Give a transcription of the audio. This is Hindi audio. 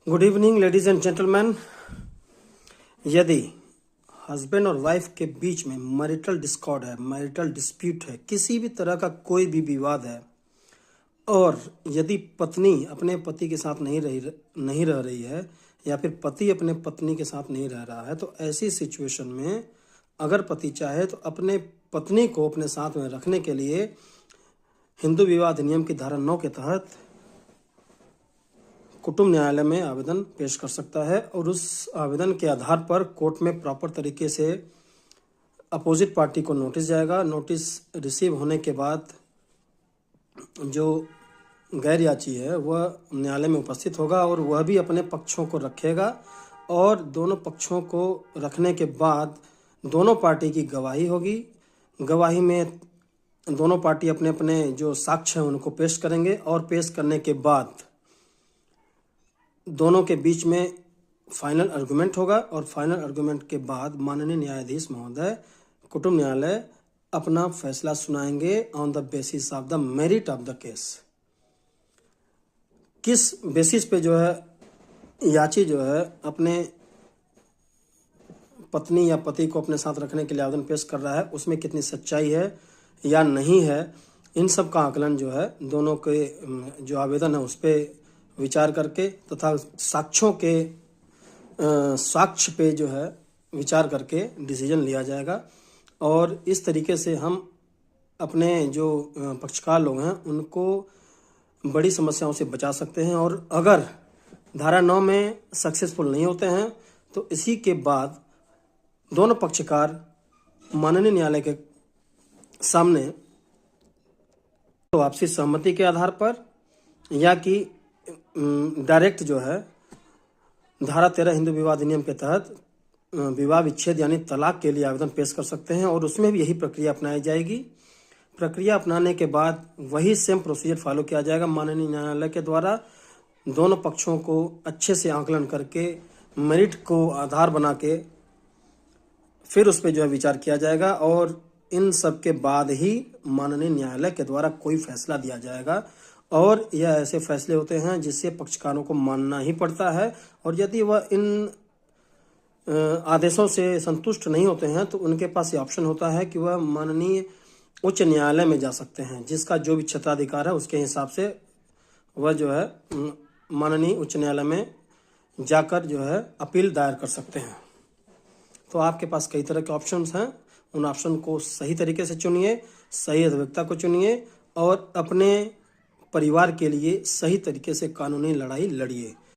Good evening ladies and gentleman. यदि हस्बैंड और वाइफ के बीच में मैरिटल डिस्कॉर्ड है, मैरिटल डिस्प्यूट है, किसी भी तरह का कोई भी विवाद है और यदि पत्नी अपने पति के साथ नहीं रह रही है या फिर पति अपने पत्नी के साथ नहीं रह रहा है, तो ऐसी सिचुएशन में अगर पति चाहे तो अपने पत्नी को अपने साथ में रखने के लिए हिंदू विवाह अधिनियम की धारा 9 के तहत कुटुंब न्यायालय में आवेदन पेश कर सकता है और उस आवेदन के आधार पर कोर्ट में प्रॉपर तरीके से अपोजिट पार्टी को नोटिस जाएगा। नोटिस रिसीव होने के बाद जो गैर याची है वह न्यायालय में उपस्थित होगा और वह भी अपने पक्षों को रखेगा और दोनों पक्षों को रखने के बाद दोनों पार्टी की गवाही होगी। गवाही में दोनों पार्टी अपने अपने जो साक्ष्य हैं उनको पेश करेंगे और पेश करने के बाद दोनों के बीच में फाइनल आर्गुमेंट होगा और फाइनल आर्गुमेंट के बाद माननीय न्यायाधीश महोदय कुटुंब न्यायालय अपना फैसला सुनाएंगे on the basis of the merit of the case. किस बेसिस पे जो है याची जो है अपने पत्नी या पति को अपने साथ रखने के लिए आवेदन पेश कर रहा है, उसमें कितनी सच्चाई है या नहीं है, इन सब का आकलन जो है दोनों के जो आवेदन है उस पर विचार करके तथा साक्ष्यों के साक्ष्य पे जो है विचार करके डिसीजन लिया जाएगा। और इस तरीके से हम अपने जो पक्षकार लोग हैं उनको बड़ी समस्याओं से बचा सकते हैं। और अगर धारा 9 में सक्सेसफुल नहीं होते हैं तो इसी के बाद दोनों पक्षकार माननीय न्यायालय के सामने तो आपसी सहमति के आधार पर या कि डायरेक्ट जो है धारा 13 हिंदू विवाह अधिनियम के तहत विवाह विच्छेद यानी तलाक के लिए आवेदन पेश कर सकते हैं और उसमें भी यही प्रक्रिया अपनाई जाएगी। प्रक्रिया अपनाने के बाद वही सेम प्रोसीजर फॉलो किया जाएगा माननीय न्यायालय के द्वारा। दोनों पक्षों को अच्छे से आकलन करके मेरिट को आधार बना के फिर उस पर जो है विचार किया जाएगा और इन सब के बाद ही माननीय न्यायालय के द्वारा कोई फैसला दिया जाएगा। और यह ऐसे फैसले होते हैं जिससे पक्षकारों को मानना ही पड़ता है और यदि वह इन आदेशों से संतुष्ट नहीं होते हैं तो उनके पास ये ऑप्शन होता है कि वह माननीय उच्च न्यायालय में जा सकते हैं, जिसका जो भी क्षेत्राधिकार है उसके हिसाब से वह जो है माननीय उच्च न्यायालय में जाकर जो है अपील दायर कर सकते हैं। तो आपके पास कई तरह के ऑप्शंस हैं, उन ऑप्शन को सही तरीके से चुनिए, सही अधिवक्ता को चुनिए और अपने परिवार के लिए सही तरीके से कानूनी लड़ाई लड़िए।